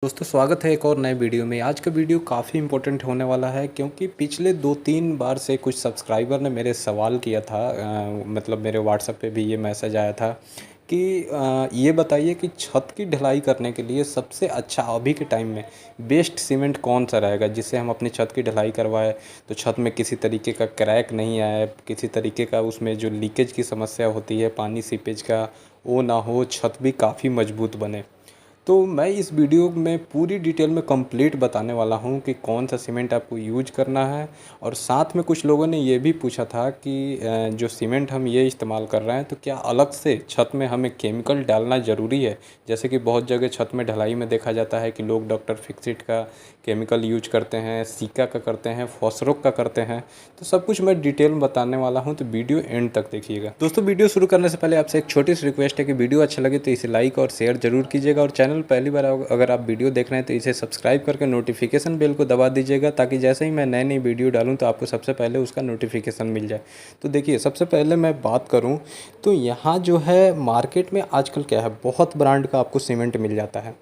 दोस्तों स्वागत है एक और नए वीडियो में। आज का वीडियो काफ़ी इम्पोर्टेंट होने वाला है क्योंकि पिछले 2-3 बार से कुछ सब्सक्राइबर ने मेरे सवाल किया था, मतलब मेरे व्हाट्सएप पे भी ये मैसेज आया था कि ये बताइए कि छत की ढलाई करने के लिए सबसे अच्छा अभी के टाइम में बेस्ट सीमेंट कौन सा रहेगा जिससे हम अपनी छत की ढलाई करवाएं तो छत में किसी तरीके का क्रैक नहीं आए, किसी तरीके का उसमें जो लीकेज की समस्या होती है पानी सीपेज का वो ना हो, छत भी काफ़ी मजबूत बने। तो मैं इस वीडियो में पूरी डिटेल में कंप्लीट बताने वाला हूँ कि कौन सा सीमेंट आपको यूज करना है। और साथ में कुछ लोगों ने ये भी पूछा था कि जो सीमेंट हम ये इस्तेमाल कर रहे हैं तो क्या अलग से छत में हमें केमिकल डालना ज़रूरी है। जैसे कि बहुत जगह छत में ढलाई में देखा जाता है कि लोग डॉक्टर फिक्सिट का केमिकल यूज करते हैं, सिका का करते हैं, फॉस्फोरस का करते हैं। तो सब कुछ मैं डिटेल में बताने वाला हूँ, तो वीडियो एंड तक देखिएगा। दोस्तों वीडियो शुरू करने से पहले आपसे एक छोटी सी रिक्वेस्ट है कि वीडियो अच्छा लगे तो इसे लाइक और शेयर जरूर कीजिएगा, और चैनल पहली बार अगर आप वीडियो देख रहे हैं तो इसे सब्सक्राइब करके नोटिफिकेशन बेल को दबा दीजिएगा, ताकि जैसे ही मैं नई नई वीडियो डालूँ तो आपको सबसे पहले उसका नोटिफिकेशन मिल जाए। तो देखिए, सबसे पहले मैं बात करूँ तो यहाँ जो है मार्केट में आजकल क्या है, बहुत ब्रांड का आपको सीमेंट मिल जाता है।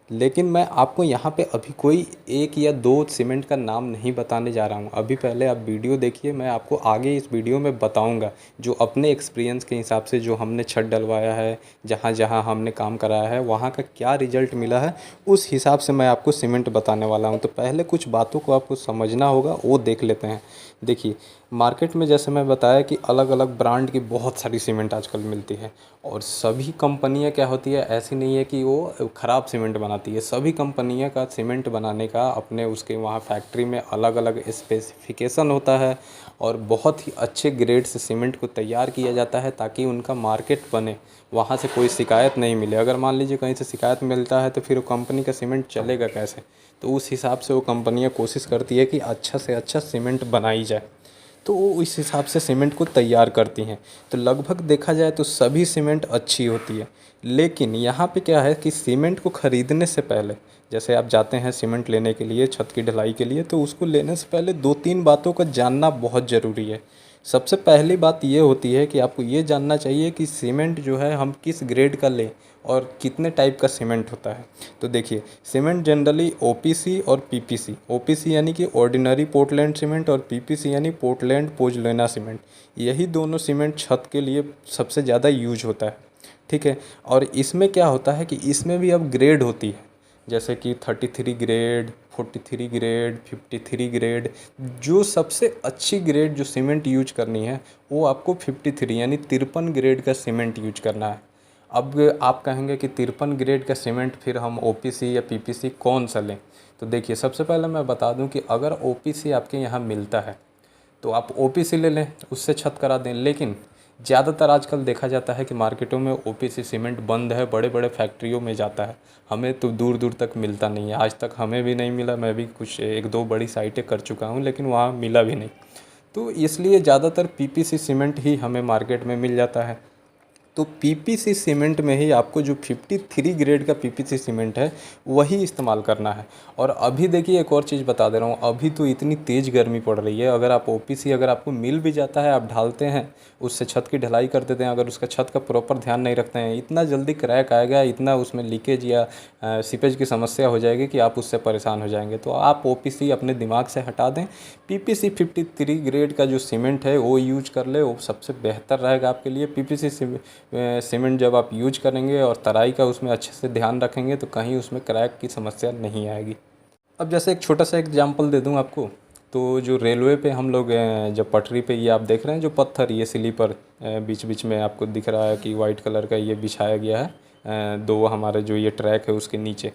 लेकिन मैं आपको यहाँ पे अभी कोई एक या दो सीमेंट का नाम नहीं बताने जा रहा हूँ। अभी पहले आप वीडियो देखिए, मैं आपको आगे इस वीडियो में बताऊँगा जो अपने एक्सपीरियंस के हिसाब से जो हमने छत डलवाया है, जहाँ जहाँ हमने काम कराया है वहाँ का क्या रिज़ल्ट मिला है, उस हिसाब से मैं आपको सीमेंट बताने वाला हूँ। तो पहले कुछ बातों को आपको समझना होगा, वो देख लेते हैं। देखिए, मार्केट में जैसे मैं बताया कि अलग अलग ब्रांड की बहुत सारी सीमेंट आजकल मिलती है, और सभी कंपनियां क्या होती है, ऐसी नहीं है कि वो ख़राब सीमेंट बनाती है। सभी कंपनियां का सीमेंट बनाने का अपने उसके वहाँ फैक्ट्री में अलग अलग स्पेसिफिकेशन होता है, और बहुत ही अच्छे ग्रेड से सीमेंट को तैयार किया जाता है ताकि उनका मार्केट बने, वहाँ से कोई शिकायत नहीं मिले। अगर मान लीजिए कहीं से शिकायत मिलता है तो फिर वो कंपनी का सीमेंट चलेगा कैसे। तो उस हिसाब से वो कंपनियाँ कोशिश करती है कि अच्छा से अच्छा सीमेंट बनाई जाए, तो वो इस हिसाब से सीमेंट को तैयार करती हैं। तो लगभग देखा जाए तो सभी सीमेंट अच्छी होती है। लेकिन यहाँ पे क्या है कि सीमेंट को ख़रीदने से पहले, जैसे आप जाते हैं सीमेंट लेने के लिए छत की ढलाई के लिए, तो उसको लेने से पहले 2-3 बातों का जानना बहुत ज़रूरी है। सबसे पहली बात ये होती है कि आपको ये जानना चाहिए कि सीमेंट जो है हम किस ग्रेड का लें और कितने टाइप का सीमेंट होता है। तो देखिए, सीमेंट जनरली ओपीसी और पीपीसी, ओपीसी यानी कि ऑर्डिनरी पोर्टलैंड सीमेंट और पीपीसी यानी पोर्टलैंड पोज़ोलाना सीमेंट, यही दोनों सीमेंट छत के लिए सबसे ज़्यादा यूज होता है। ठीक है। और इसमें क्या होता है कि इसमें भी अब ग्रेड होती है, जैसे कि 33 ग्रेड, 43 ग्रेड, 53 ग्रेड। जो सबसे अच्छी ग्रेड जो सीमेंट यूज करनी है वो आपको 53 यानी 53 ग्रेड का सीमेंट यूज करना है। अब आप कहेंगे कि 53 ग्रेड का सीमेंट फिर हम ओपीसी या पीपीसी कौन सा लें। तो देखिए, सबसे पहले मैं बता दूं कि अगर ओपीसी आपके यहाँ मिलता है तो आप ओपीसी ले लें, उससे छत करा दें। लेकिन ज़्यादातर आजकल देखा जाता है कि मार्केटों में ओपीसी सीमेंट बंद है, बड़े बड़े फैक्ट्रियों में जाता है, हमें तो दूर दूर तक मिलता नहीं है। आज तक हमें भी नहीं मिला, मैं भी कुछ एक दो बड़ी साइटें कर चुका हूँ लेकिन वहाँ मिला भी नहीं। तो इसलिए ज़्यादातर पीपीसी सीमेंट ही हमें मार्केट में मिल जाता है। तो पीपीसी सीमेंट में ही आपको जो 53 ग्रेड का पीपीसी सीमेंट है वही इस्तेमाल करना है। और अभी देखिए, एक और चीज़ बता दे रहा हूँ, अभी तो इतनी तेज़ गर्मी पड़ रही है, अगर आप ओपीसी अगर आपको मिल भी जाता है, आप ढालते हैं, उससे छत की ढलाई कर देते हैं, अगर उसका छत का प्रॉपर ध्यान नहीं रखते हैं, इतना जल्दी क्रैक आएगा, इतना उसमें लीकेज या सीपेज की समस्या हो जाएगी कि आप उससे परेशान हो जाएंगे। तो आप ओपीसी अपने दिमाग से हटा दें, पीपीसी 53 ग्रेड का जो सीमेंट है वो यूज कर ले, वो सबसे बेहतर रहेगा आपके लिए। पीपीसी सीमेंट जब आप यूज करेंगे और तराई का उसमें अच्छे से ध्यान रखेंगे तो कहीं उसमें क्रैक की समस्या नहीं आएगी। अब जैसे एक छोटा सा एग्जांपल दे दूं आपको, तो जो रेलवे पे हम लोग जब पटरी पे ये आप देख रहे हैं जो पत्थर, ये स्लीपर बीच बीच में आपको दिख रहा है कि वाइट कलर का ये बिछाया गया है, दो हमारे जो ये ट्रैक है उसके नीचे।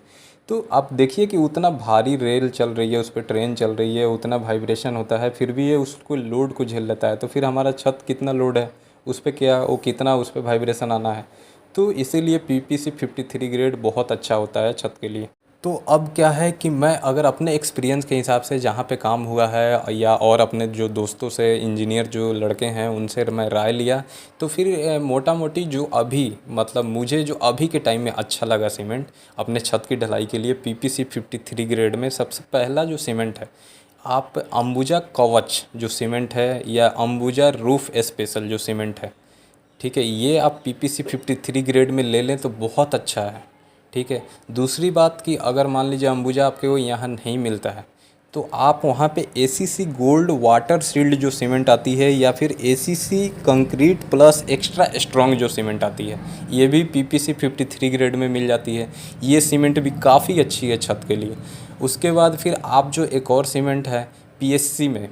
तो आप देखिए कि उतना भारी रेल चल रही है, उस पर ट्रेन चल रही है, उतना वाइब्रेशन होता है, फिर भी ये उसको लोड को झेल लेता है। तो फिर हमारा छत कितना लोड है उस पर, क्या वो कितना उस पर वाइब्रेशन आना है। तो इसीलिए पीपीसी 53 ग्रेड बहुत अच्छा होता है छत के लिए। तो अब क्या है कि मैं अगर अपने एक्सपीरियंस के हिसाब से जहाँ पे काम हुआ है, या और अपने जो दोस्तों से, इंजीनियर जो लड़के हैं उनसे मैं राय लिया, तो फिर मोटा मोटी जो अभी, मतलब मुझे जो अभी के टाइम में अच्छा लगा सीमेंट अपने छत की ढलाई के लिए, पीपीसी 53 ग्रेड में सबसे पहला जो सीमेंट है, आप अंबुजा कवच जो सीमेंट है या अंबुजा रूफ स्पेशल जो सीमेंट है, ठीक है, ये आप पीपीसी 53 ग्रेड में ले लें तो बहुत अच्छा है। ठीक है। दूसरी बात कि अगर मान लीजिए अंबुजा आपके को यहाँ नहीं मिलता है, तो आप वहाँ पे एसीसी गोल्ड वाटर सील्ड जो सीमेंट आती है, या फिर ACC concrete plus extra strong जो सीमेंट आती है, ये भी पीपीसी 53 ग्रेड में मिल जाती है। ये सीमेंट भी काफ़ी अच्छी है छत के लिए। उसके बाद फिर आप जो एक और सीमेंट है पीएससी में,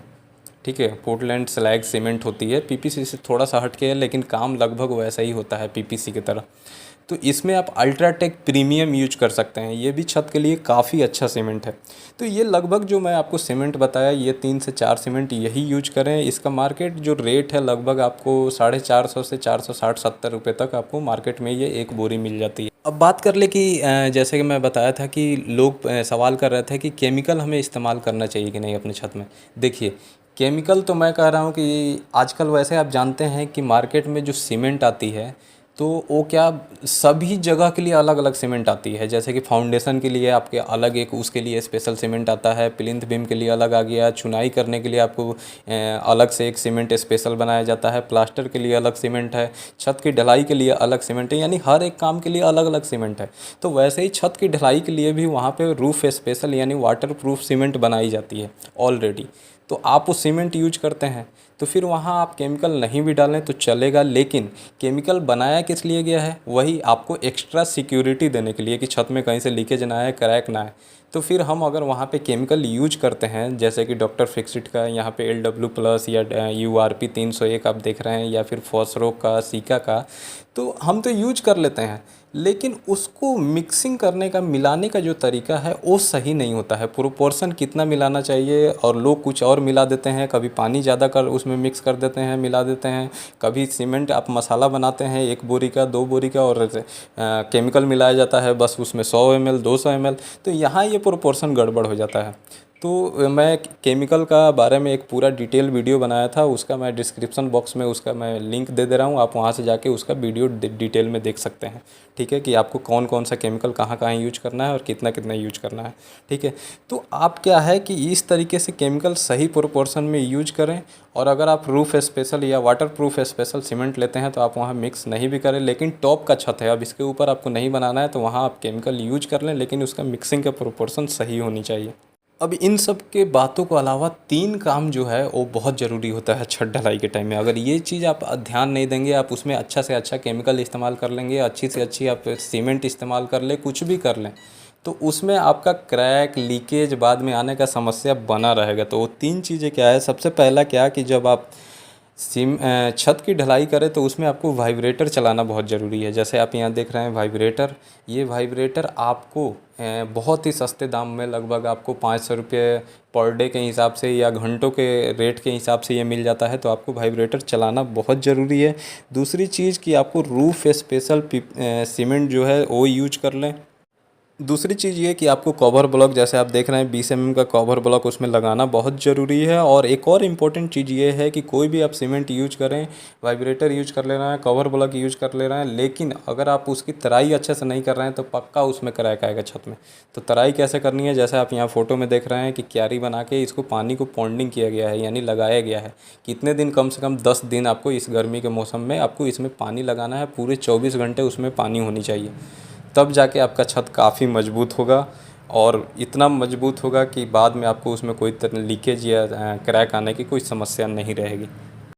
ठीक है, पोर्टलैंड स्लैग सीमेंट होती है, पीपीसी से थोड़ा सा हट के है लेकिन काम लगभग वैसा ही होता है पीपीसी की तरह। तो इसमें आप अल्ट्राटेक प्रीमियम यूज कर सकते हैं, ये भी छत के लिए काफ़ी अच्छा सीमेंट है। तो ये लगभग जो मैं आपको सीमेंट बताया, ये 3 से 4 सीमेंट यही यूज करें। इसका मार्केट जो रेट है लगभग आपको 450 से 460-70 रुपये तक आपको मार्केट में ये एक बोरी मिल जाती है। अब बात कर ले कि जैसे कि मैं बताया था कि लोग सवाल कर रहे थे कि केमिकल हमें इस्तेमाल करना चाहिए कि नहीं अपने छत में। देखिए, केमिकल तो मैं कह रहा हूँ कि आजकल वैसे आप जानते हैं कि मार्केट में जो सीमेंट आती है, तो वो क्या सभी जगह के लिए अलग अलग सीमेंट आती है। जैसे कि फाउंडेशन के लिए आपके अलग एक उसके लिए स्पेशल सीमेंट आता है, प्लिंथ बीम के लिए अलग आ गया, चुनाई करने के लिए आपको अलग से एक सीमेंट स्पेशल बनाया जाता है, प्लास्टर के लिए अलग सीमेंट है, छत की ढलाई के लिए अलग सीमेंट है, यानी हर एक काम के लिए अलग अलग सीमेंट है। तो वैसे ही छत की ढलाई के लिए भी वहाँ पे रूफ स्पेशल यानी वाटर प्रूफ सीमेंट बनाई जाती है ऑलरेडी। तो आप वो सीमेंट यूज करते हैं, तो फिर वहाँ आप केमिकल नहीं भी डालें तो चलेगा। लेकिन केमिकल बनाया किस लिए गया है? वही आपको एक्स्ट्रा सिक्योरिटी देने के लिए कि छत में कहीं से लीकेज ना आए, क्रैक ना आए। तो फिर हम अगर वहाँ पे केमिकल यूज करते हैं, जैसे कि डॉक्टर फिक्सिट का यहाँ पे LW+ या URP 301 आप देख रहे हैं, या फिर फॉस्रोक का, सीका का, तो हम तो यूज कर लेते हैं, लेकिन उसको मिक्सिंग करने का, मिलाने का जो तरीका है वो सही नहीं होता है। प्रोपोर्शन कितना मिलाना चाहिए और लोग कुछ और मिला देते हैं। कभी पानी ज़्यादा कर उसमें मिक्स कर देते हैं, मिला देते हैं। कभी सीमेंट आप मसाला बनाते हैं 1 बोरी का, 2 बोरी का, और केमिकल मिलाया जाता है बस उसमें 100 ml 200 ml। तो यहाँ ये प्रोपोर्शन गड़बड़ हो जाता है। तो मैं केमिकल का बारे में एक पूरा डिटेल वीडियो बनाया था, उसका मैं डिस्क्रिप्शन बॉक्स में उसका मैं लिंक दे दे रहा हूँ, आप वहाँ से जाके उसका वीडियो डिटेल में देख सकते हैं। ठीक है, कि आपको कौन कौन सा केमिकल कहाँ कहाँ यूज करना है और कितना कितना यूज करना है। ठीक है, तो आप क्या है कि इस तरीके से केमिकल सही प्रोपोर्शन में यूज करें। और अगर आप रूफ स्पेशल या वाटर प्रूफ स्पेशल सीमेंट लेते हैं तो आप वहाँ मिक्स नहीं भी करें। लेकिन टॉप का छत है, अब इसके ऊपर आपको नहीं बनाना है, तो वहाँ आप केमिकल यूज कर लें, लेकिन उसका मिक्सिंग का प्रोपोर्शन सही होनी चाहिए। अब इन सब के बातों को अलावा 3 काम जो है वो बहुत ज़रूरी होता है छत ढलाई के टाइम में। अगर ये चीज़ आप ध्यान नहीं देंगे, आप उसमें अच्छा से अच्छा केमिकल इस्तेमाल कर लेंगे, अच्छी से अच्छी आप सीमेंट इस्तेमाल कर लें, कुछ भी कर लें, तो उसमें आपका क्रैक, लीकेज बाद में आने का समस्या बना रहेगा। तो वो 3 चीज़ें क्या है? सबसे पहला क्या कि जब आप छत की ढलाई करें तो उसमें आपको वाइब्रेटर चलाना बहुत ज़रूरी है। जैसे आप यहाँ देख रहे हैं वाइब्रेटर, ये वाइब्रेटर आपको बहुत ही सस्ते दाम में, लगभग आपको 500 रुपये पर डे के हिसाब से या घंटों के रेट के हिसाब से ये मिल जाता है। तो आपको वाइब्रेटर चलाना बहुत ज़रूरी है। दूसरी चीज़ कि आपको रूफ स्पेशल सीमेंट जो है वो यूज कर लें। दूसरी चीज़ ये कि आपको कवर ब्लॉक, जैसे आप देख रहे हैं 20 mm का कवर ब्लॉक उसमें लगाना बहुत ज़रूरी है। और एक और इम्पॉर्टेंट चीज़ ये है कि कोई भी आप सीमेंट यूज करें, वाइब्रेटर यूज कर ले रहे हैं, कवर ब्लॉक यूज कर ले रहे हैं, लेकिन अगर आप उसकी तराई अच्छे से नहीं कर रहे हैं तो पक्का उसमें क्रैक आएगा छत में। तो तराई कैसे करनी है? जैसे आप यहाँ फ़ोटो में देख रहे हैं कि क्यारी बना के इसको पानी को पॉन्डिंग किया गया है, यानी लगाया गया है। कितने दिन? कम से कम 10 दिन आपको इस गर्मी के मौसम में आपको इसमें पानी लगाना है। पूरे 24 घंटे उसमें पानी होनी चाहिए, तब जाके आपका छत काफ़ी मजबूत होगा। और इतना मजबूत होगा कि बाद में आपको उसमें कोई लीकेज या क्रैक आने की कोई समस्या नहीं रहेगी।